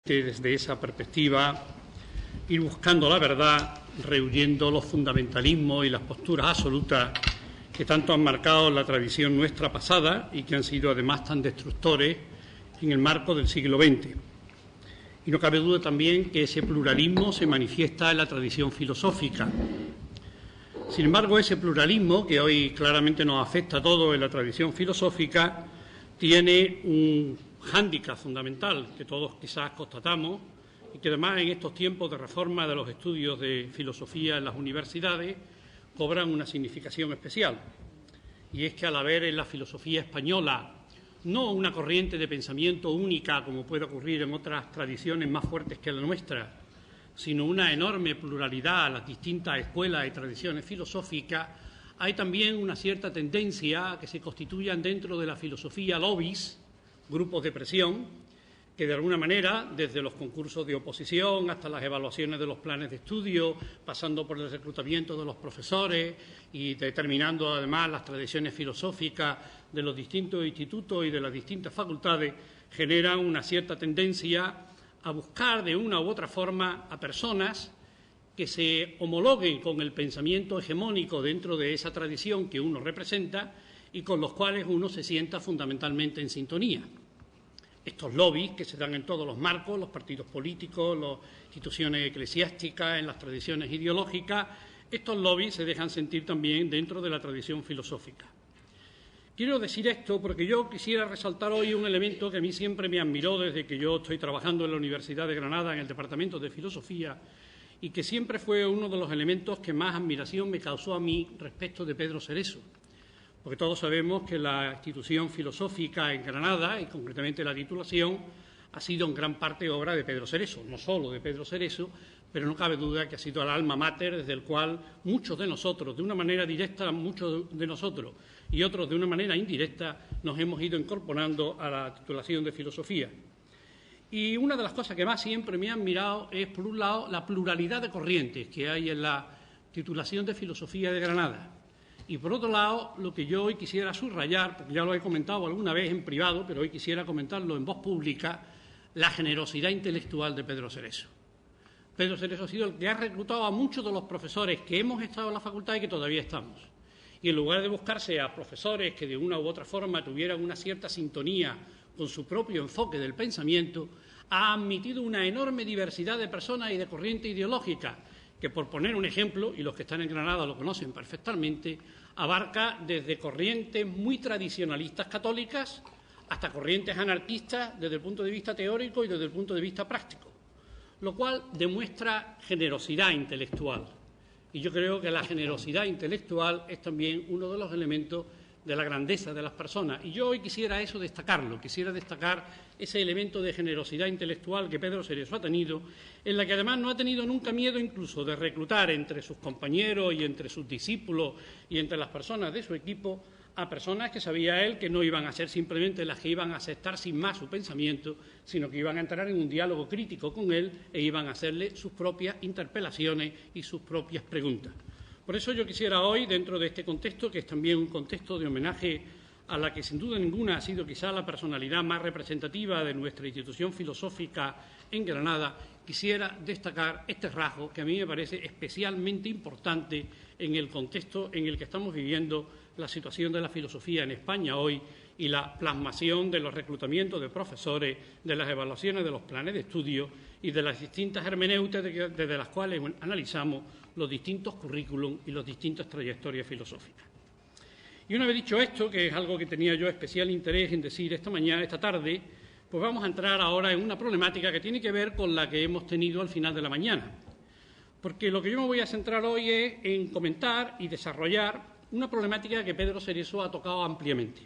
Desde esa perspectiva, ir buscando la verdad, rehuyendo los fundamentalismos y las posturas absolutas que tanto han marcado la tradición nuestra pasada y que han sido además tan destructores en el marco del siglo XX. Y no cabe duda también que ese pluralismo se manifiesta en la tradición filosófica. Sin embargo, ese pluralismo, que hoy claramente nos afecta a todos en la tradición filosófica, tiene un hándicap fundamental que todos quizás constatamos y que además en estos tiempos de reforma de los estudios de filosofía en las universidades cobran una significación especial. Y es que al haber en la filosofía española no una corriente de pensamiento única como puede ocurrir en otras tradiciones más fuertes que la nuestra, sino una enorme pluralidad a las distintas escuelas y tradiciones filosóficas, hay también una cierta tendencia a que se constituyan dentro de la filosofía lobbies, grupos de presión, que de alguna manera, desde los concursos de oposición hasta las evaluaciones de los planes de estudio, pasando por el reclutamiento de los profesores y determinando además las tradiciones filosóficas de los distintos institutos y de las distintas facultades, generan una cierta tendencia a buscar de una u otra forma a personas que se homologuen con el pensamiento hegemónico dentro de esa tradición que uno representa y con los cuales uno se sienta fundamentalmente en sintonía. Estos lobbies que se dan en todos los marcos, los partidos políticos, las instituciones eclesiásticas, en las tradiciones ideológicas, estos lobbies se dejan sentir también dentro de la tradición filosófica. Quiero decir esto porque yo quisiera resaltar hoy un elemento que a mí siempre me admiró desde que yo estoy trabajando en la Universidad de Granada en el Departamento de Filosofía y que siempre fue uno de los elementos que más admiración me causó a mí respecto de Pedro Cerezo. Porque todos sabemos que la institución filosófica en Granada, y concretamente la titulación, ha sido en gran parte obra de Pedro Cerezo, no solo de Pedro Cerezo, pero no cabe duda que ha sido el alma mater desde el cual muchos de nosotros, de una manera directa, muchos de nosotros y otros de una manera indirecta, nos hemos ido incorporando a la titulación de filosofía. Y una de las cosas que más siempre me ha admirado es, por un lado, la pluralidad de corrientes que hay en la titulación de filosofía de Granada. Y, por otro lado, lo que yo hoy quisiera subrayar, porque ya lo he comentado alguna vez en privado, pero hoy quisiera comentarlo en voz pública, la generosidad intelectual de Pedro Cerezo. Pedro Cerezo ha sido el que ha reclutado a muchos de los profesores que hemos estado en la facultad y que todavía estamos. Y en lugar de buscarse a profesores que de una u otra forma tuvieran una cierta sintonía con su propio enfoque del pensamiento, ha admitido una enorme diversidad de personas y de corrientes ideológicas, que, por poner un ejemplo, y los que están en Granada lo conocen perfectamente, abarca desde corrientes muy tradicionalistas católicas hasta corrientes anarquistas desde el punto de vista teórico y desde el punto de vista práctico, lo cual demuestra generosidad intelectual. Y yo creo que la generosidad intelectual es también uno de los elementos de la grandeza de las personas. Y yo hoy quisiera eso destacarlo, quisiera destacar ese elemento de generosidad intelectual que Pedro Cerezo ha tenido, en la que además no ha tenido nunca miedo incluso de reclutar entre sus compañeros y entre sus discípulos y entre las personas de su equipo a personas que sabía él que no iban a ser simplemente las que iban a aceptar sin más su pensamiento, sino que iban a entrar en un diálogo crítico con él e iban a hacerle sus propias interpelaciones y sus propias preguntas. Por eso yo quisiera hoy, dentro de este contexto, que es también un contexto de homenaje a la que sin duda ninguna ha sido quizá la personalidad más representativa de nuestra institución filosófica en Granada, quisiera destacar este rasgo que a mí me parece especialmente importante en el contexto en el que estamos viviendo la situación de la filosofía en España hoy y la plasmación de los reclutamientos de profesores, de las evaluaciones de los planes de estudio y de las distintas hermenéuticas desde las cuales analizamos los distintos currículum y las distintas trayectorias filosóficas. Y una vez dicho esto, que es algo que tenía yo especial interés en decir esta tarde, pues vamos a entrar ahora en una problemática que tiene que ver con la que hemos tenido al final de la mañana. Porque lo que yo me voy a centrar hoy es en comentar y desarrollar una problemática que Pedro Cerezo ha tocado ampliamente.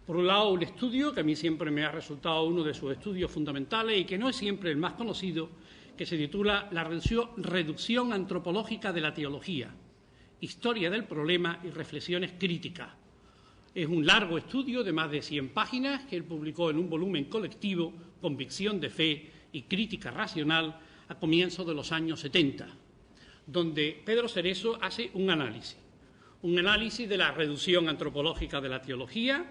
Por un lado, un estudio que a mí siempre me ha resultado uno de sus estudios fundamentales y que no es siempre el más conocido, que se titula La reducción antropológica de la teología, historia del problema y reflexiones críticas. Es un largo estudio de más de 100 páginas que él publicó en un volumen colectivo, Convicción de Fe y Crítica Racional, a comienzos de los años 70, donde Pedro Cerezo hace un análisis de la reducción antropológica de la teología,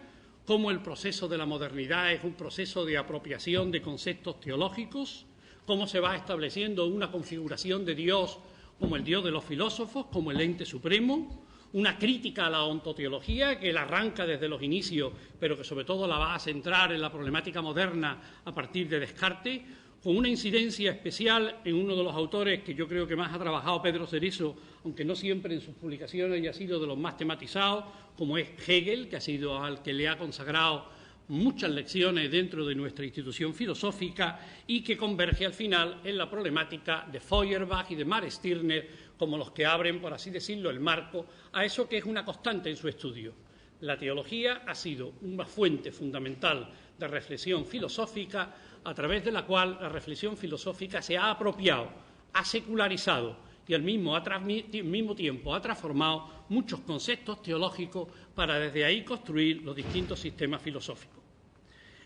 cómo el proceso de la modernidad es un proceso de apropiación de conceptos teológicos, cómo se va estableciendo una configuración de Dios como el Dios de los filósofos, como el ente supremo, una crítica a la ontoteología que la arranca desde los inicios, pero que sobre todo la va a centrar en la problemática moderna a partir de Descartes, con una incidencia especial en uno de los autores que yo creo que más ha trabajado Pedro Cerezo, aunque no siempre en sus publicaciones haya sido de los más tematizados, como es Hegel, que ha sido al que le ha consagrado muchas lecciones dentro de nuestra institución filosófica y que converge al final en la problemática de Feuerbach y de Max Stirner como los que abren, por así decirlo, el marco a eso que es una constante en su estudio. La teología ha sido una fuente fundamental de reflexión filosófica a través de la cual la reflexión filosófica se ha apropiado, ha secularizado y al mismo tiempo ha transformado muchos conceptos teológicos para desde ahí construir los distintos sistemas filosóficos.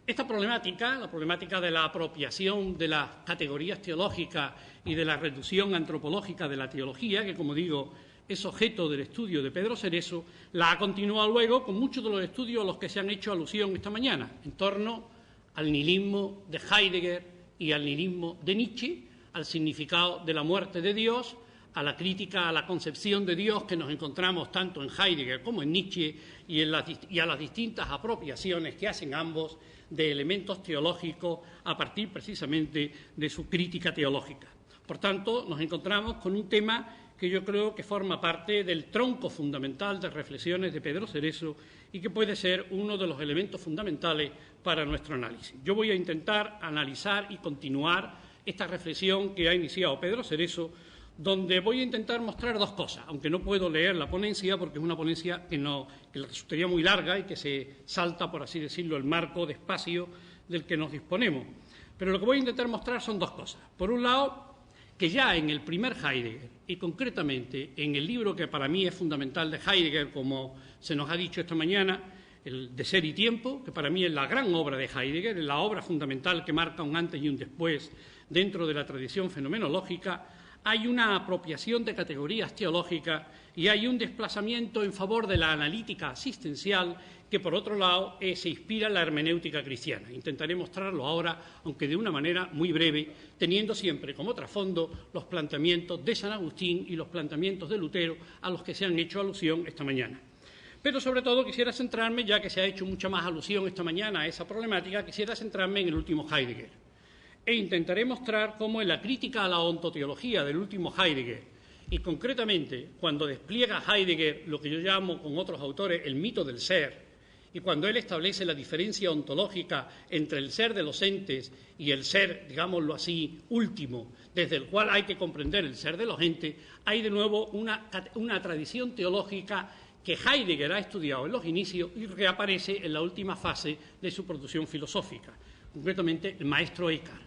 Esta problemática, la problemática de la apropiación de las categorías teológicas y de la reducción antropológica de la teología, que como digo es objeto del estudio de Pedro Cerezo, la ha continuado luego con muchos de los estudios a los que se han hecho alusión esta mañana, en torno al nihilismo de Heidegger y al nihilismo de Nietzsche, al significado de la muerte de Dios, a la crítica a la concepción de Dios que nos encontramos tanto en Heidegger como en Nietzsche y a las distintas apropiaciones que hacen ambos de elementos teológicos a partir precisamente de su crítica teológica. Por tanto, nos encontramos con un tema que yo creo que forma parte del tronco fundamental de reflexiones de Pedro Cerezo y que puede ser uno de los elementos fundamentales para nuestro análisis. Yo voy a intentar analizar y continuar esta reflexión que ha iniciado Pedro Cerezo, donde voy a intentar mostrar dos cosas, aunque no puedo leer la ponencia porque es una ponencia que resultaría muy larga y que se salta, por así decirlo, el marco de espacio del que nos disponemos. Pero lo que voy a intentar mostrar son dos cosas. Por un lado, que ya en el primer Heidegger, y concretamente en el libro que para mí es fundamental de Heidegger, como se nos ha dicho esta mañana, el de Ser y Tiempo, que para mí es la gran obra de Heidegger, es la obra fundamental que marca un antes y un después dentro de la tradición fenomenológica, hay una apropiación de categorías teológicas y hay un desplazamiento en favor de la analítica asistencial que, por otro lado, se inspira en la hermenéutica cristiana. Intentaré mostrarlo ahora, aunque de una manera muy breve, teniendo siempre como trasfondo los planteamientos de San Agustín y los planteamientos de Lutero a los que se han hecho alusión esta mañana. Pero, sobre todo, quisiera centrarme, ya que se ha hecho mucha más alusión esta mañana a esa problemática, quisiera centrarme en el último Heidegger. E intentaré mostrar cómo en la crítica a la ontoteología del último Heidegger, y concretamente cuando despliega Heidegger lo que yo llamo con otros autores el mito del ser, y cuando él establece la diferencia ontológica entre el ser de los entes y el ser, digámoslo así, último, desde el cual hay que comprender el ser de los entes, hay de nuevo una tradición teológica que Heidegger ha estudiado en los inicios y reaparece en la última fase de su producción filosófica, concretamente el maestro Eckhart,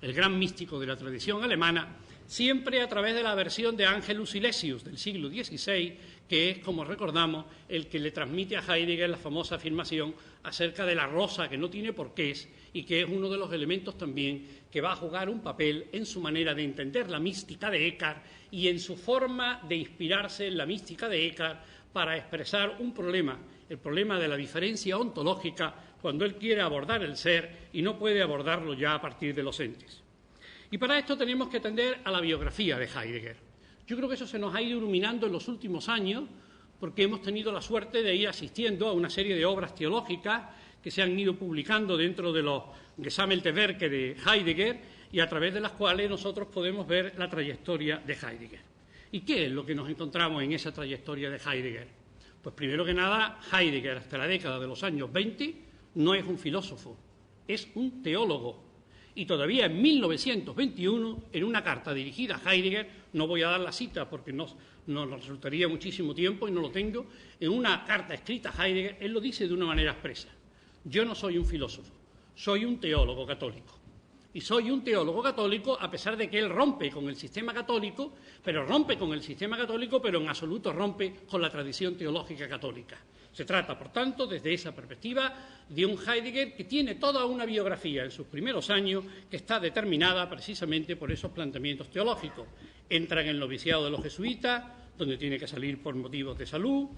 el gran místico de la tradición alemana, siempre a través de la versión de Angelus Silesius del siglo XVI, que es, como recordamos, el que le transmite a Heidegger la famosa afirmación acerca de la rosa que no tiene porqués y que es uno de los elementos también que va a jugar un papel en su manera de entender la mística de Eckhart y en su forma de inspirarse en la mística de Eckhart para expresar un problema, el problema de la diferencia ontológica, cuando él quiere abordar el ser y no puede abordarlo ya a partir de los entes. Y para esto tenemos que atender a la biografía de Heidegger. Yo creo que eso se nos ha ido iluminando en los últimos años porque hemos tenido la suerte de ir asistiendo a una serie de obras teológicas que se han ido publicando dentro de los Gesammelte de Heidegger y a través de las cuales nosotros podemos ver la trayectoria de Heidegger. ¿Y qué es lo que nos encontramos en esa trayectoria de Heidegger? Pues primero que nada, Heidegger hasta la década de los años 20 no es un filósofo, es un teólogo. Y todavía en 1921, en una carta dirigida a Heidegger, no voy a dar la cita porque nos resultaría muchísimo tiempo y no lo tengo, en una carta escrita a Heidegger, él lo dice de una manera expresa: yo no soy un filósofo, soy un teólogo católico. Y soy un teólogo católico a pesar de que él rompe con el sistema católico, pero en absoluto rompe con la tradición teológica católica. Se trata, por tanto, desde esa perspectiva, de un Heidegger que tiene toda una biografía en sus primeros años que está determinada precisamente por esos planteamientos teológicos. Entra en el noviciado de los jesuitas, donde tiene que salir por motivos de salud,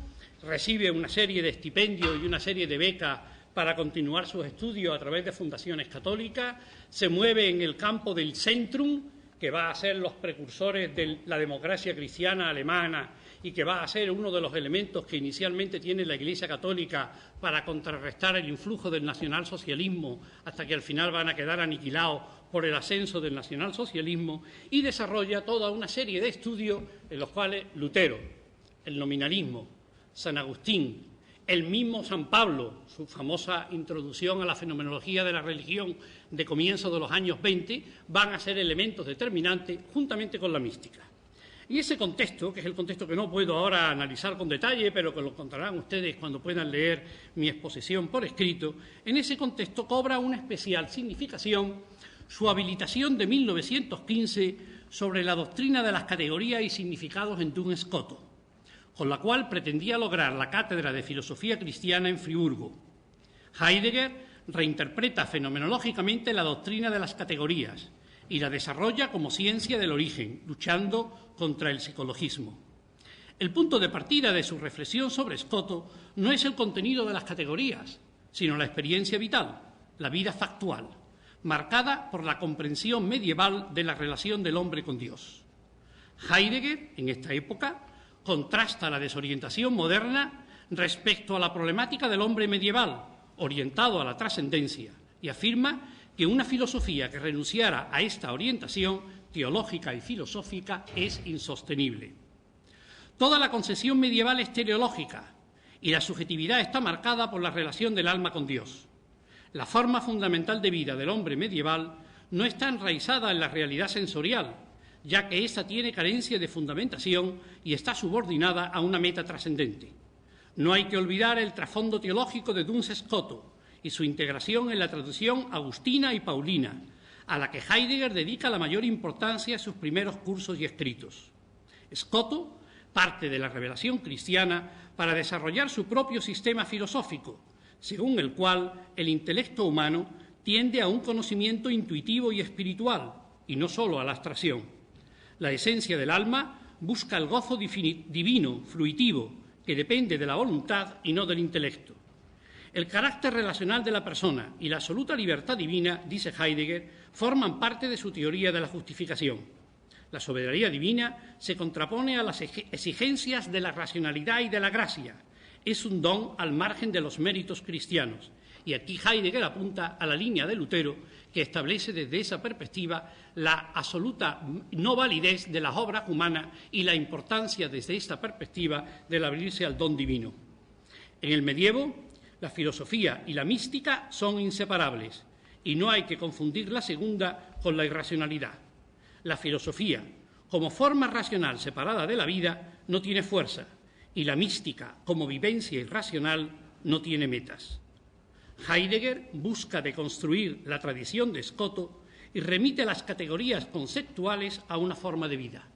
recibe una serie de estipendios y una serie de becas para continuar sus estudios a través de fundaciones católicas, se mueve en el campo del Zentrum, que va a ser los precursores de la democracia cristiana alemana y que va a ser uno de los elementos que inicialmente tiene la Iglesia Católica para contrarrestar el influjo del nacionalsocialismo hasta que al final van a quedar aniquilados por el ascenso del nacionalsocialismo, y desarrolla toda una serie de estudios en los cuales Lutero, el nominalismo, San Agustín, el mismo San Pablo, su famosa introducción a la fenomenología de la religión de comienzos de los años 20, van a ser elementos determinantes juntamente con la mística. Y ese contexto, que es el contexto que no puedo ahora analizar con detalle, pero que lo encontrarán ustedes cuando puedan leer mi exposición por escrito, en ese contexto cobra una especial significación su habilitación de 1915 sobre la doctrina de las categorías y significados en Duns Scotus, con la cual pretendía lograr la cátedra de filosofía cristiana en Friburgo. Heidegger reinterpreta fenomenológicamente la doctrina de las categorías y la desarrolla como ciencia del origen, luchando contra el psicologismo. El punto de partida de su reflexión sobre Scotus no es el contenido de las categorías, sino la experiencia vital, la vida factual, marcada por la comprensión medieval de la relación del hombre con Dios. Heidegger, en esta época, contrasta la desorientación moderna respecto a la problemática del hombre medieval, orientado a la trascendencia, y afirma que una filosofía que renunciara a esta orientación teológica y filosófica es insostenible. Toda la concepción medieval es teleológica y la subjetividad está marcada por la relación del alma con Dios. La forma fundamental de vida del hombre medieval no está enraizada en la realidad sensorial, ya que ésta tiene carencia de fundamentación y está subordinada a una meta trascendente. No hay que olvidar el trasfondo teológico de Duns Scotus y su integración en la tradición agustina y paulina, a la que Heidegger dedica la mayor importancia en sus primeros cursos y escritos. Scotus parte de la revelación cristiana para desarrollar su propio sistema filosófico, según el cual el intelecto humano tiende a un conocimiento intuitivo y espiritual, y no solo a la abstracción. La esencia del alma busca el gozo divino, fruitivo, que depende de la voluntad y no del intelecto. El carácter relacional de la persona y la absoluta libertad divina, dice Heidegger, forman parte de su teoría de la justificación. La soberanía divina se contrapone a las exigencias de la racionalidad y de la gracia. Es un don al margen de los méritos cristianos. Y aquí Heidegger apunta a la línea de Lutero, que establece desde esa perspectiva la absoluta no validez de las obras humanas y la importancia desde esta perspectiva del abrirse al don divino. En el medievo, la filosofía y la mística son inseparables y no hay que confundir la segunda con la irracionalidad. La filosofía, como forma racional separada de la vida, no tiene fuerza y la mística, como vivencia irracional, no tiene metas. Heidegger busca deconstruir la tradición de Scotus y remite las categorías conceptuales a una forma de vida.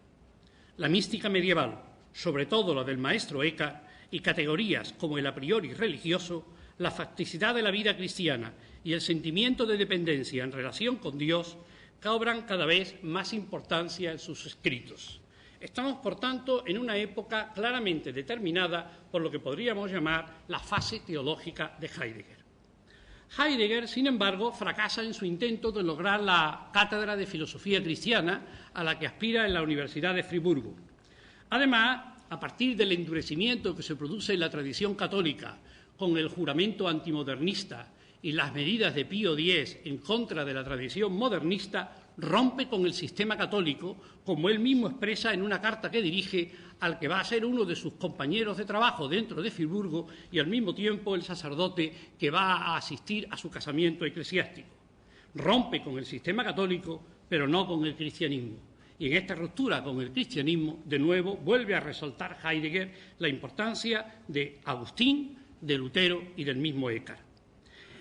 La mística medieval, sobre todo la del maestro Eckhart, y categorías como el a priori religioso, la facticidad de la vida cristiana y el sentimiento de dependencia en relación con Dios cobran cada vez más importancia en sus escritos. Estamos, por tanto, en una época claramente determinada por lo que podríamos llamar la fase teológica de Heidegger. Heidegger, sin embargo, fracasa en su intento de lograr la cátedra de filosofía cristiana a la que aspira en la Universidad de Friburgo. Además, a partir del endurecimiento que se produce en la tradición católica con el juramento antimodernista y las medidas de Pío X en contra de la tradición modernista, rompe con el sistema católico, como él mismo expresa en una carta que dirige al que va a ser uno de sus compañeros de trabajo dentro de Friburgo y al mismo tiempo el sacerdote que va a asistir a su casamiento eclesiástico. Rompe con el sistema católico, pero no con el cristianismo. Y en esta ruptura con el cristianismo, de nuevo, vuelve a resaltar Heidegger la importancia de Agustín, de Lutero y del mismo Eckhart.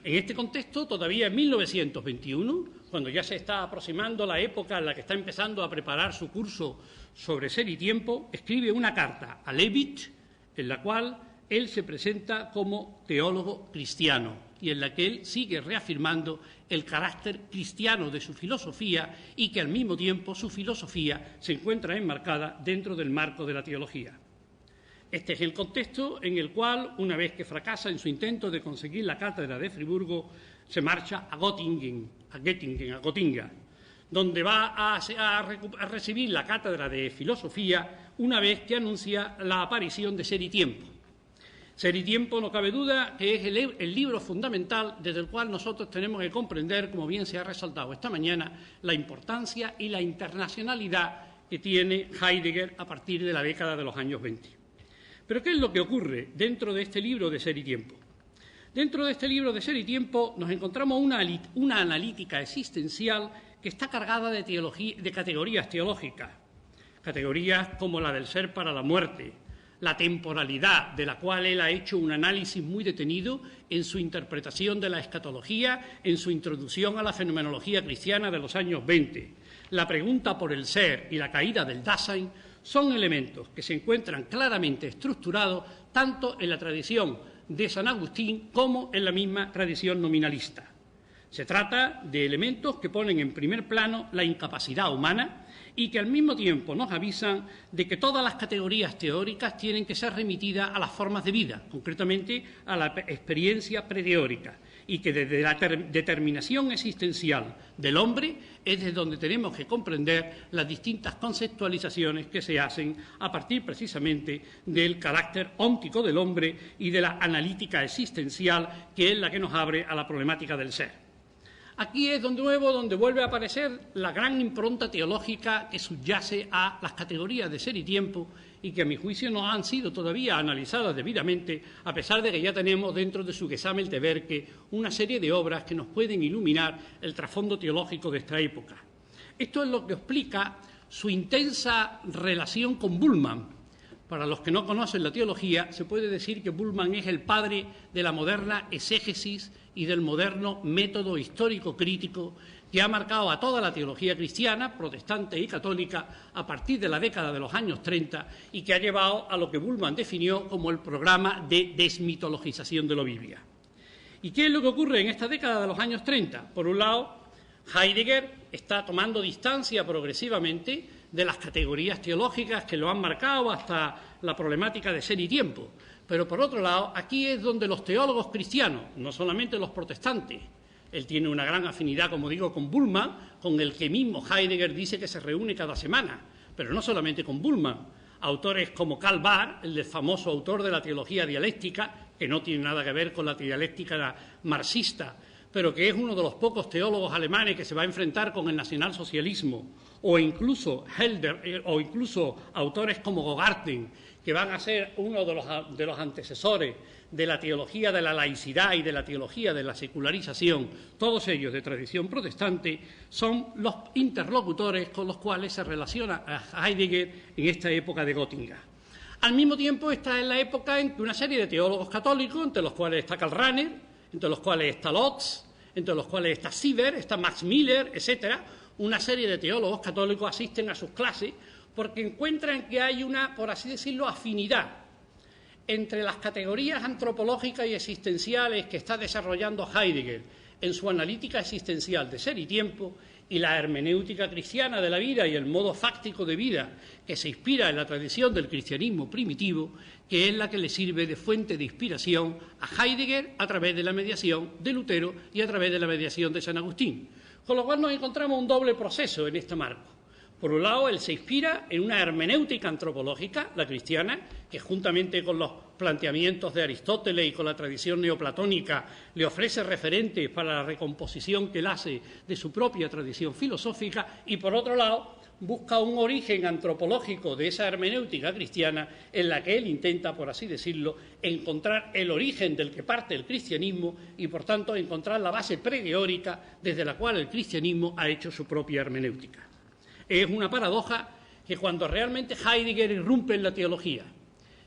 En este contexto, todavía en 1921, cuando ya se está aproximando la época en la que está empezando a preparar su curso sobre Ser y Tiempo, escribe una carta a Leibniz en la cual él se presenta como teólogo cristiano y en la que él sigue reafirmando el carácter cristiano de su filosofía y que al mismo tiempo su filosofía se encuentra enmarcada dentro del marco de la teología. Este es el contexto en el cual, una vez que fracasa en su intento de conseguir la cátedra de Friburgo, se marcha a Gotinga, donde va a recibir la cátedra de filosofía una vez que anuncia la aparición de Ser y Tiempo. Ser y Tiempo, no cabe duda, que es el libro fundamental desde el cual nosotros tenemos que comprender, como bien se ha resaltado esta mañana, la importancia y la internacionalidad que tiene Heidegger a partir de la década de los años 20. Pero ¿qué es lo que ocurre dentro de este libro de Ser y Tiempo? Dentro de este libro de Ser y Tiempo nos encontramos una analítica existencial que está cargada de categorías teológicas, categorías como la del ser para la muerte, la temporalidad, de la cual él ha hecho un análisis muy detenido en su interpretación de la escatología, en su introducción a la fenomenología cristiana de los años 20, la pregunta por el ser y la caída del Dasein, son elementos que se encuentran claramente estructurados tanto en la tradición de San Agustín como en la misma tradición nominalista. Se trata de elementos que ponen en primer plano la incapacidad humana y que al mismo tiempo nos avisan de que todas las categorías teóricas tienen que ser remitidas a las formas de vida, concretamente a la experiencia preteórica, y que desde la determinación existencial del hombre es desde donde tenemos que comprender las distintas conceptualizaciones que se hacen a partir precisamente del carácter óntico del hombre y de la analítica existencial, que es la que nos abre a la problemática del ser. Aquí es donde vuelve a aparecer la gran impronta teológica que subyace a las categorías de ser y tiempo y que a mi juicio no han sido todavía analizadas debidamente, a pesar de que ya tenemos dentro de su Gesammelwerke una serie de obras que nos pueden iluminar el trasfondo teológico de esta época. Esto es lo que explica su intensa relación con Bullmann. Para los que no conocen la teología, se puede decir que Bullmann es el padre de la moderna exégesis y del moderno método histórico crítico que ha marcado a toda la teología cristiana, protestante y católica, a partir de la década de los años 30 y que ha llevado a lo que Bullmann definió como el programa de desmitologización de la Biblia. ¿Y qué es lo que ocurre en esta década de los años 30? Por un lado, Heidegger está tomando distancia progresivamente de las categorías teológicas que lo han marcado hasta la problemática de ser y tiempo. Pero, por otro lado, aquí es donde los teólogos cristianos, no solamente los protestantes, él tiene una gran afinidad, como digo, con Bullmann, con el que mismo Heidegger dice que se reúne cada semana, pero no solamente con Bullmann. Autores como Karl Barth, el famoso autor de la teología dialéctica, que no tiene nada que ver con la dialéctica marxista, pero que es uno de los pocos teólogos alemanes que se va a enfrentar con el nacionalsocialismo, o incluso Helder, o incluso autores como Gogarten, que van a ser uno de los antecesores de la teología de la laicidad y de la teología de la secularización, todos ellos de tradición protestante, son los interlocutores con los cuales se relaciona a Heidegger en esta época de Gotinga. Al mismo tiempo, esta es la época en que una serie de teólogos católicos, entre los cuales está Karl Rahner, entre los cuales está Lotz, entre los cuales está Sieber, está Max Miller, etcétera, una serie de teólogos católicos asisten a sus clases porque encuentran que hay una, por así decirlo, afinidad entre las categorías antropológicas y existenciales que está desarrollando Heidegger en su analítica existencial de ser y tiempo y la hermenéutica cristiana de la vida y el modo fáctico de vida que se inspira en la tradición del cristianismo primitivo, que es la que le sirve de fuente de inspiración a Heidegger a través de la mediación de Lutero y a través de la mediación de San Agustín. Con lo cual nos encontramos un doble proceso en este marco. Por un lado, él se inspira en una hermenéutica antropológica, la cristiana, que juntamente con los planteamientos de Aristóteles y con la tradición neoplatónica le ofrece referentes para la recomposición que él hace de su propia tradición filosófica, y por otro lado, busca un origen antropológico de esa hermenéutica cristiana en la que él intenta, por así decirlo, encontrar el origen del que parte el cristianismo y, por tanto, encontrar la base preteórica desde la cual el cristianismo ha hecho su propia hermenéutica. Es una paradoja que cuando realmente Heidegger irrumpe en la teología,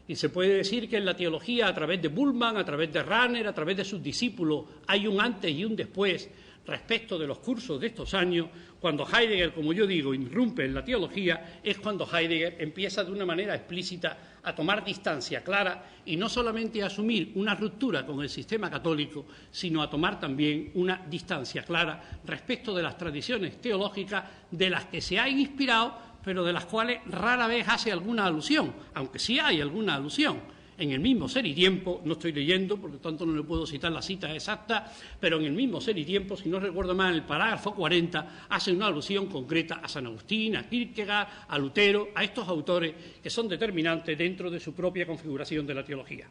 y se puede decir que en la teología, a través de Bullmann, a través de Rahner, a través de sus discípulos, hay un antes y un después, respecto de los cursos de estos años, cuando Heidegger, como yo digo, irrumpe en la teología, es cuando Heidegger empieza de una manera explícita a tomar distancia clara y no solamente a asumir una ruptura con el sistema católico, sino a tomar también una distancia clara respecto de las tradiciones teológicas de las que se ha inspirado, pero de las cuales rara vez hace alguna alusión, aunque sí hay alguna alusión. En el mismo Ser y Tiempo, no estoy leyendo, por lo tanto no le puedo citar la cita exacta, pero en el mismo Ser y Tiempo, si no recuerdo mal, en el parágrafo 40, hace una alusión concreta a San Agustín, a Kierkegaard, a Lutero, a estos autores que son determinantes dentro de su propia configuración de la teología.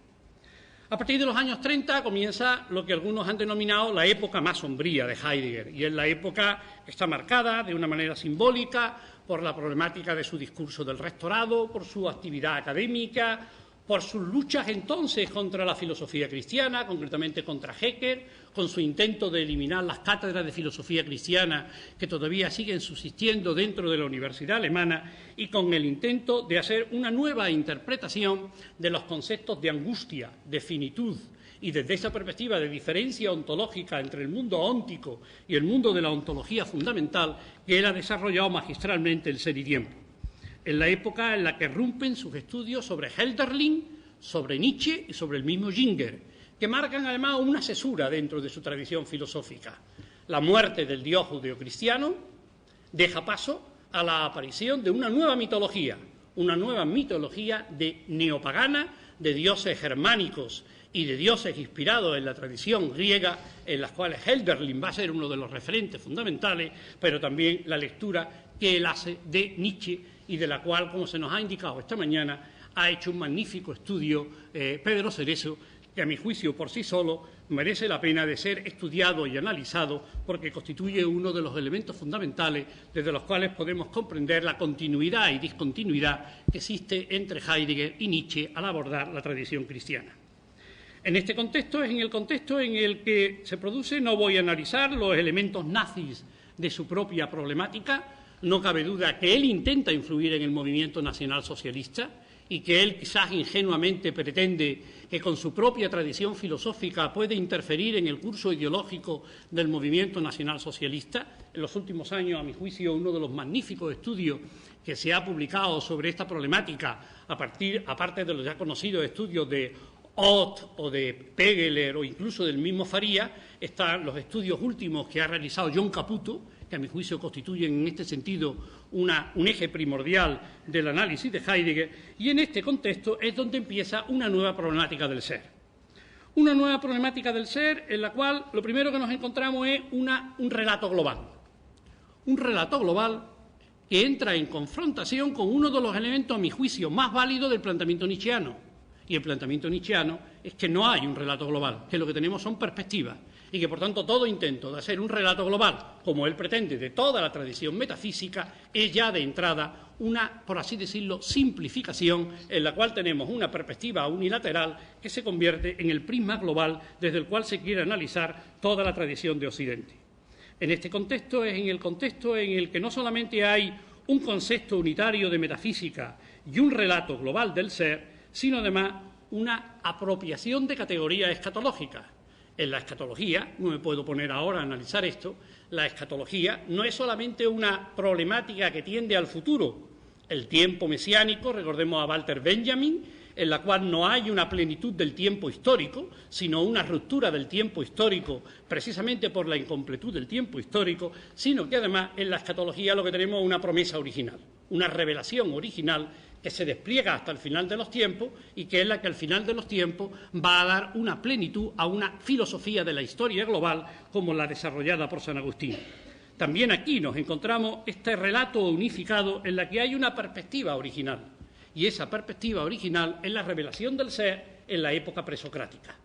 A partir de los años 30 comienza lo que algunos han denominado la época más sombría de Heidegger, y es la época que está marcada de una manera simbólica por la problemática de su discurso del rectorado, por su actividad académica, por sus luchas entonces contra la filosofía cristiana, concretamente contra Hecker, con su intento de eliminar las cátedras de filosofía cristiana que todavía siguen subsistiendo dentro de la Universidad Alemana y con el intento de hacer una nueva interpretación de los conceptos de angustia, de finitud, y desde esa perspectiva de diferencia ontológica entre el mundo óntico y el mundo de la ontología fundamental que él ha desarrollado magistralmente el Ser y Tiempo. En la época en la que rompen sus estudios sobre Hölderlin, sobre Nietzsche y sobre el mismo Ginger, que marcan además una cesura dentro de su tradición filosófica. La muerte del dios judeocristiano deja paso a la aparición de una nueva mitología de neopagana, de dioses germánicos y de dioses inspirados en la tradición griega, en las cuales Hölderlin va a ser uno de los referentes fundamentales, pero también la lectura que él hace de Nietzsche y de la cual, como se nos ha indicado esta mañana, ha hecho un magnífico estudio Pedro Cerezo, que a mi juicio por sí solo merece la pena de ser estudiado y analizado porque constituye uno de los elementos fundamentales desde los cuales podemos comprender la continuidad y discontinuidad que existe entre Heidegger y Nietzsche al abordar la tradición cristiana. En este contexto es en el contexto en el que se produce, no voy a analizar los elementos nazis de su propia problemática. No cabe duda que él intenta influir en el movimiento nacional socialista y que él quizás ingenuamente pretende que con su propia tradición filosófica puede interferir en el curso ideológico del movimiento nacional socialista. En los últimos años, a mi juicio, uno de los magníficos estudios que se ha publicado sobre esta problemática, aparte de los ya conocidos estudios de Ott o de Pegeler o incluso del mismo Faría, están los estudios últimos que ha realizado John Caputo, que a mi juicio constituyen en este sentido un eje primordial del análisis de Heidegger, y en este contexto es donde empieza una nueva problemática del ser. Una nueva problemática del ser en la cual lo primero que nos encontramos es un relato global. Un relato global que entra en confrontación con uno de los elementos, a mi juicio, más válidos del planteamiento nietzscheano. Y el planteamiento nietzscheano es que no hay un relato global, que lo que tenemos son perspectivas, y que, por tanto, todo intento de hacer un relato global, como él pretende, de toda la tradición metafísica, es ya de entrada una, por así decirlo, simplificación en la cual tenemos una perspectiva unilateral que se convierte en el prisma global desde el cual se quiere analizar toda la tradición de Occidente. En este contexto es en el contexto en el que no solamente hay un concepto unitario de metafísica y un relato global del ser, sino además una apropiación de categorías escatológicas. En la escatología, no me puedo poner ahora a analizar esto, la escatología no es solamente una problemática que tiende al futuro. El tiempo mesiánico, recordemos a Walter Benjamin, en la cual no hay una plenitud del tiempo histórico, sino una ruptura del tiempo histórico, precisamente por la incompletud del tiempo histórico, sino que además en la escatología lo que tenemos es una promesa original, una revelación original que se despliega hasta el final de los tiempos y que es la que al final de los tiempos va a dar una plenitud a una filosofía de la historia global como la desarrollada por San Agustín. También aquí nos encontramos este relato unificado en la que hay una perspectiva original, y esa perspectiva original es la revelación del ser en la época presocrática,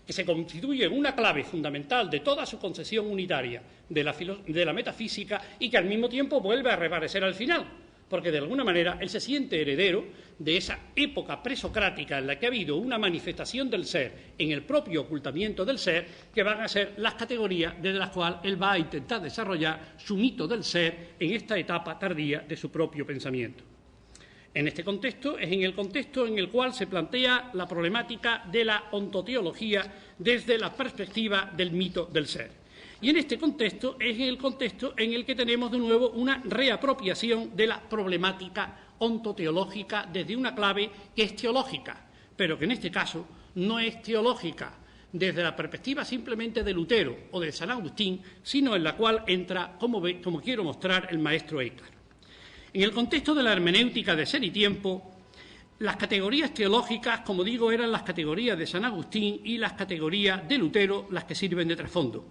que se constituye en una clave fundamental de toda su concepción unitaria de la metafísica y que al mismo tiempo vuelve a reaparecer al final, porque de alguna manera él se siente heredero de esa época presocrática en la que ha habido una manifestación del ser en el propio ocultamiento del ser, que van a ser las categorías desde las cuales él va a intentar desarrollar su mito del ser en esta etapa tardía de su propio pensamiento. En este contexto es en el contexto en el cual se plantea la problemática de la ontoteología desde la perspectiva del mito del ser. Y en este contexto es el contexto en el que tenemos de nuevo una reapropiación de la problemática ontoteológica desde una clave que es teológica, pero que en este caso no es teológica desde la perspectiva simplemente de Lutero o de San Agustín, sino en la cual entra, como quiero mostrar, el maestro Eckhart. En el contexto de la hermenéutica de Ser y Tiempo, las categorías teológicas, como digo, eran las categorías de San Agustín y las categorías de Lutero las que sirven de trasfondo.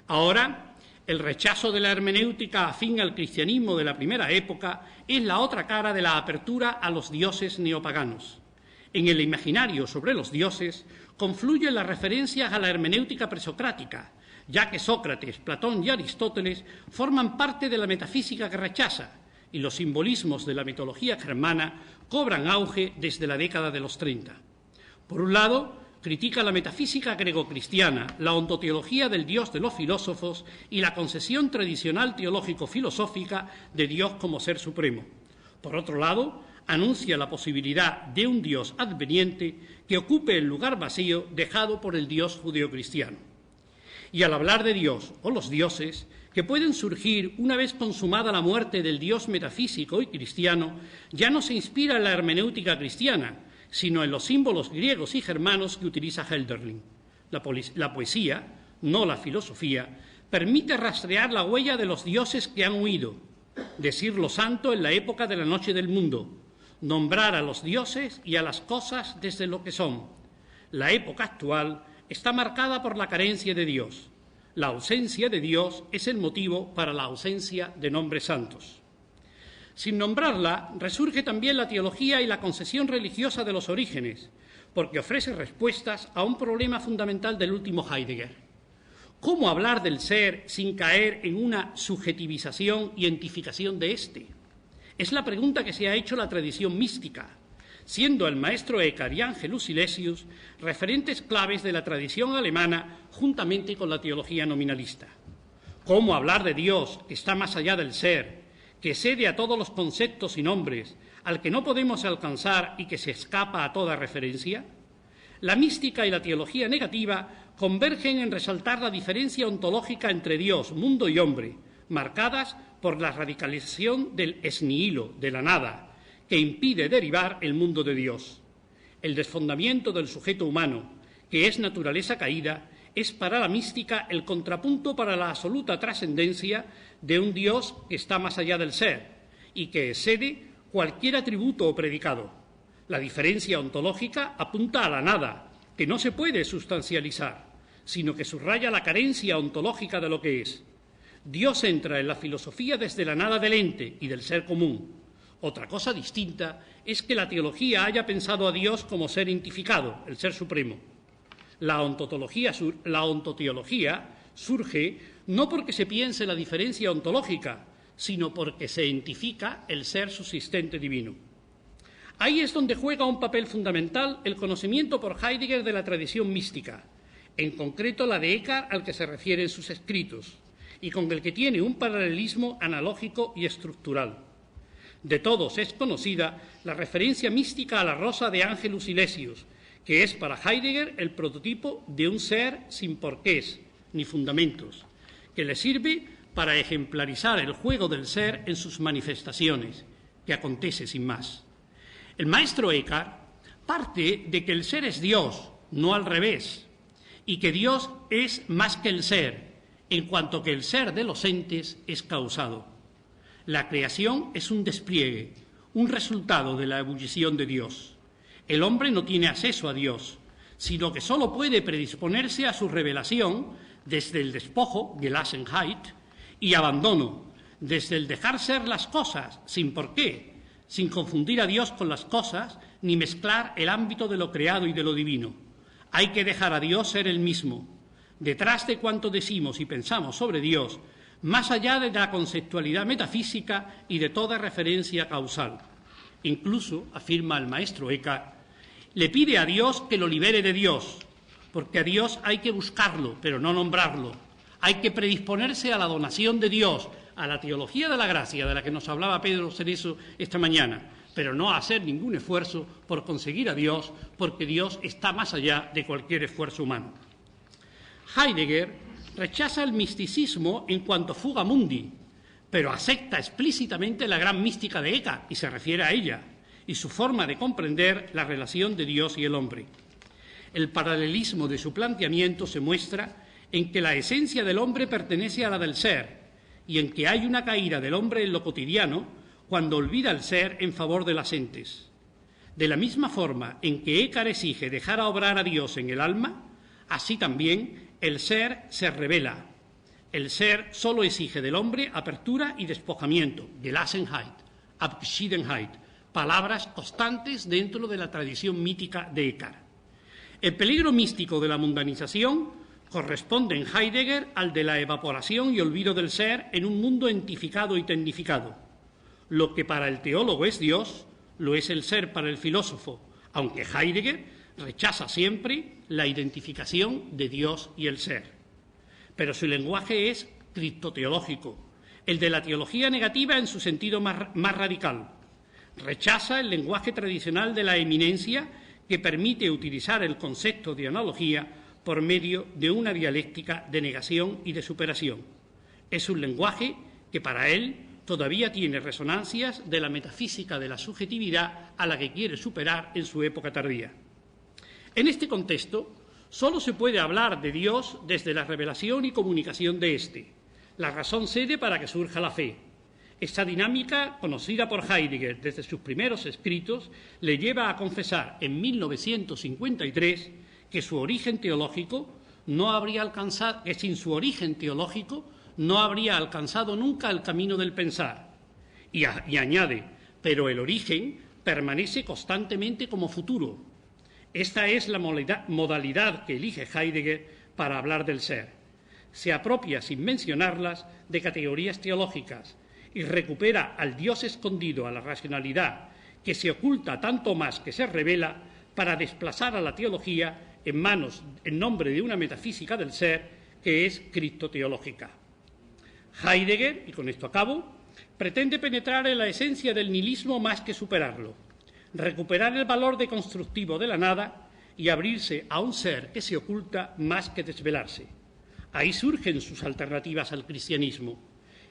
Ahora, el rechazo de la hermenéutica afín al cristianismo de la primera época es la otra cara de la apertura a los dioses neopaganos. En el imaginario sobre los dioses confluyen las referencias a la hermenéutica presocrática, ya que Sócrates, Platón y Aristóteles forman parte de la metafísica que rechaza, y los simbolismos de la mitología germana cobran auge desde la década de los 30. Por un lado, critica la metafísica grecocristiana, la ontoteología del Dios de los filósofos y la concesión tradicional teológico-filosófica de Dios como ser supremo. Por otro lado, anuncia la posibilidad de un Dios adveniente que ocupe el lugar vacío dejado por el Dios judeocristiano. Y al hablar de Dios o los dioses, que pueden surgir una vez consumada la muerte del Dios metafísico y cristiano, ya no se inspira en la hermenéutica cristiana, sino en los símbolos griegos y germanos que utiliza Hölderlin. La poesía, no la filosofía, permite rastrear la huella de los dioses que han huido, decir lo santo en la época de la noche del mundo, nombrar a los dioses y a las cosas desde lo que son. La época actual está marcada por la carencia de Dios. La ausencia de Dios es el motivo para la ausencia de nombres santos. Sin nombrarla, resurge también la teología y la concesión religiosa de los orígenes, porque ofrece respuestas a un problema fundamental del último Heidegger. ¿Cómo hablar del ser sin caer en una subjetivización y entificación de éste? Es la pregunta que se ha hecho la tradición mística, siendo el maestro Eckhart y Angelus Silesius referentes claves de la tradición alemana juntamente con la teología nominalista. ¿Cómo hablar de Dios que está más allá del ser, que excede a todos los conceptos y nombres, al que no podemos alcanzar y que se escapa a toda referencia? La mística y la teología negativa convergen en resaltar la diferencia ontológica entre Dios, mundo y hombre, marcadas por la radicalización del ex nihilo, de la nada, que impide derivar el mundo de Dios. El desfondamiento del sujeto humano, que es naturaleza caída, es para la mística el contrapunto para la absoluta trascendencia de un Dios que está más allá del ser y que excede cualquier atributo o predicado. La diferencia ontológica apunta a la nada, que no se puede sustancializar, sino que subraya la carencia ontológica de lo que es. Dios entra en la filosofía desde la nada del ente y del ser común. Otra cosa distinta es que la teología haya pensado a Dios como ser identificado, el ser supremo. La ontoteología surge no porque se piense la diferencia ontológica, sino porque se identifica el ser subsistente divino. Ahí es donde juega un papel fundamental el conocimiento por Heidegger de la tradición mística, en concreto la de Eckhart al que se refiere en sus escritos, y con el que tiene un paralelismo analógico y estructural. De todos es conocida la referencia mística a la rosa de Angelus Silesius, que es para Heidegger el prototipo de un ser sin porqués ni fundamentos, que le sirve para ejemplarizar el juego del ser en sus manifestaciones, que acontece sin más. El maestro Eckhart parte de que el ser es Dios, no al revés, y que Dios es más que el ser, en cuanto que el ser de los entes es causado. La creación es un despliegue, un resultado de la ebullición de Dios. El hombre no tiene acceso a Dios, sino que sólo puede predisponerse a su revelación desde el despojo, Gelassenheit, y abandono, desde el dejar ser las cosas sin porqué, sin confundir a Dios con las cosas, ni mezclar el ámbito de lo creado y de lo divino. Hay que dejar a Dios ser el mismo. Detrás de cuanto decimos y pensamos sobre Dios, más allá de la conceptualidad metafísica y de toda referencia causal. Incluso, afirma el maestro Eckhart, le pide a Dios que lo libere de Dios, porque a Dios hay que buscarlo, pero no nombrarlo. Hay que predisponerse a la donación de Dios, a la teología de la gracia, de la que nos hablaba Pedro Cerezo esta mañana, pero no a hacer ningún esfuerzo por conseguir a Dios, porque Dios está más allá de cualquier esfuerzo humano. Heidegger Rechaza el misticismo en cuanto fuga mundi, pero acepta explícitamente la gran mística de Eckhart y se refiere a ella y su forma de comprender la relación de Dios y el hombre. El paralelismo de su planteamiento se muestra en que la esencia del hombre pertenece a la del ser y en que hay una caída del hombre en lo cotidiano cuando olvida el ser en favor de las entes. De la misma forma en que Eckhart exige dejar a obrar a Dios en el alma, así también el ser se revela. El ser solo exige del hombre apertura y despojamiento, Gelassenheit, Abgeschiedenheit, palabras constantes dentro de la tradición mítica de Eckhart. El peligro místico de la mundanización corresponde en Heidegger al de la evaporación y olvido del ser en un mundo entificado y tecnificado. Lo que para el teólogo es Dios, lo es el ser para el filósofo, aunque Heidegger rechaza siempre la identificación de Dios y el ser. Pero su lenguaje es criptoteológico, el de la teología negativa en su sentido más radical. Rechaza el lenguaje tradicional de la eminencia que permite utilizar el concepto de analogía por medio de una dialéctica de negación y de superación. Es un lenguaje que para él todavía tiene resonancias de la metafísica de la subjetividad a la que quiere superar en su época tardía. En este contexto, solo se puede hablar de Dios desde la revelación y comunicación de éste, la razón sede para que surja la fe. Esta dinámica, conocida por Heidegger desde sus primeros escritos, le lleva a confesar en 1953 que sin su origen teológico no habría alcanzado nunca el camino del pensar. Y añade, pero el origen permanece constantemente como futuro. Esta es la modalidad que elige Heidegger para hablar del ser. Se apropia, sin mencionarlas, de categorías teológicas y recupera al Dios escondido, a la racionalidad, que se oculta tanto más que se revela, para desplazar a la teología en nombre de una metafísica del ser que es criptoteológica. Heidegger, y con esto acabo, pretende penetrar en la esencia del nihilismo más que superarlo, recuperar el valor deconstructivo de la nada y abrirse a un ser que se oculta más que desvelarse. Ahí surgen sus alternativas al cristianismo,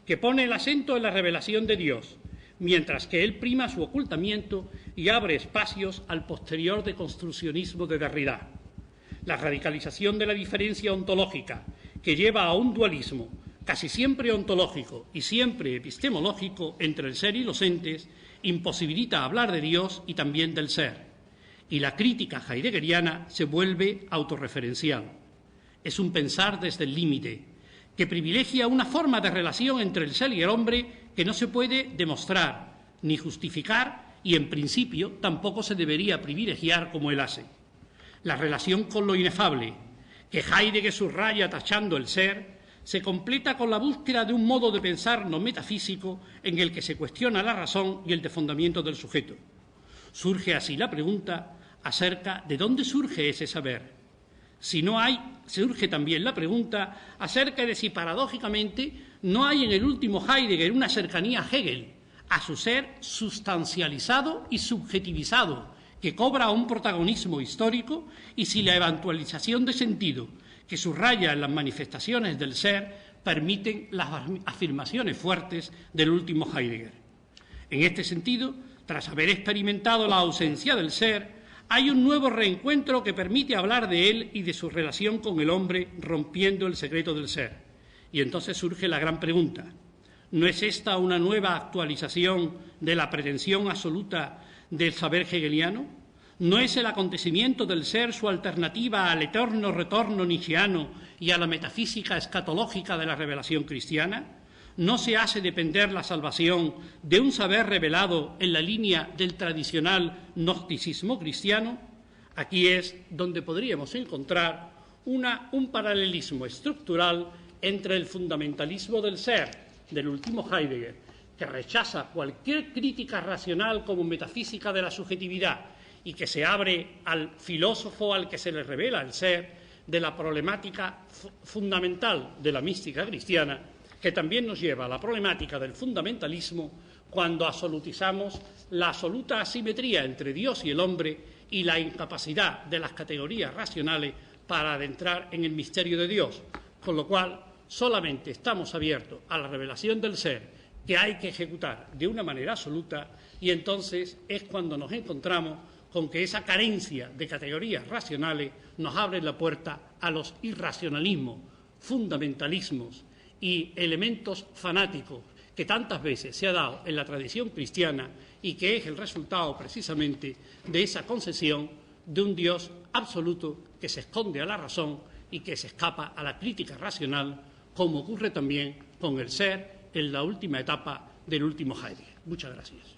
que pone el acento en la revelación de Dios, mientras que él prima su ocultamiento y abre espacios al posterior deconstruccionismo de Derrida. La radicalización de la diferencia ontológica, que lleva a un dualismo casi siempre ontológico y siempre epistemológico entre el ser y los entes, imposibilita hablar de Dios y también del ser, y la crítica heideggeriana se vuelve autorreferencial. Es un pensar desde el límite, que privilegia una forma de relación entre el ser y el hombre que no se puede demostrar ni justificar y, en principio, tampoco se debería privilegiar como él hace. La relación con lo inefable, que Heidegger subraya tachando el ser, se completa con la búsqueda de un modo de pensar no metafísico en el que se cuestiona la razón y el desfondamiento del sujeto. Surge así la pregunta acerca de dónde surge ese saber. Si no hay, surge también la pregunta acerca de si paradójicamente no hay en el último Heidegger una cercanía a Hegel, a su ser sustancializado y subjetivizado, que cobra un protagonismo histórico, y si la eventualización de sentido que subraya en las manifestaciones del ser permiten las afirmaciones fuertes del último Heidegger. En este sentido, tras haber experimentado la ausencia del ser, hay un nuevo reencuentro que permite hablar de él y de su relación con el hombre, rompiendo el secreto del ser. Y entonces surge la gran pregunta: ¿no es esta una nueva actualización de la pretensión absoluta del saber hegeliano? ¿No es el acontecimiento del ser su alternativa al eterno retorno nietzscheano y a la metafísica escatológica de la revelación cristiana? ¿No se hace depender la salvación de un saber revelado en la línea del tradicional gnosticismo cristiano? Aquí es donde podríamos encontrar un paralelismo estructural entre el fundamentalismo del ser del último Heidegger, que rechaza cualquier crítica racional como metafísica de la subjetividad y que se abre al filósofo al que se le revela el ser, de la problemática fundamental de la mística cristiana, que también nos lleva a la problemática del fundamentalismo cuando absolutizamos la absoluta asimetría entre Dios y el hombre y la incapacidad de las categorías racionales para adentrar en el misterio de Dios, con lo cual solamente estamos abiertos a la revelación del ser que hay que ejecutar de una manera absoluta, y entonces es cuando nos encontramos con que esa carencia de categorías racionales nos abre la puerta a los irracionalismos, fundamentalismos y elementos fanáticos que tantas veces se ha dado en la tradición cristiana y que es el resultado precisamente de esa concesión de un Dios absoluto que se esconde a la razón y que se escapa a la crítica racional, como ocurre también con el ser en la última etapa del último Heidegger. Muchas gracias.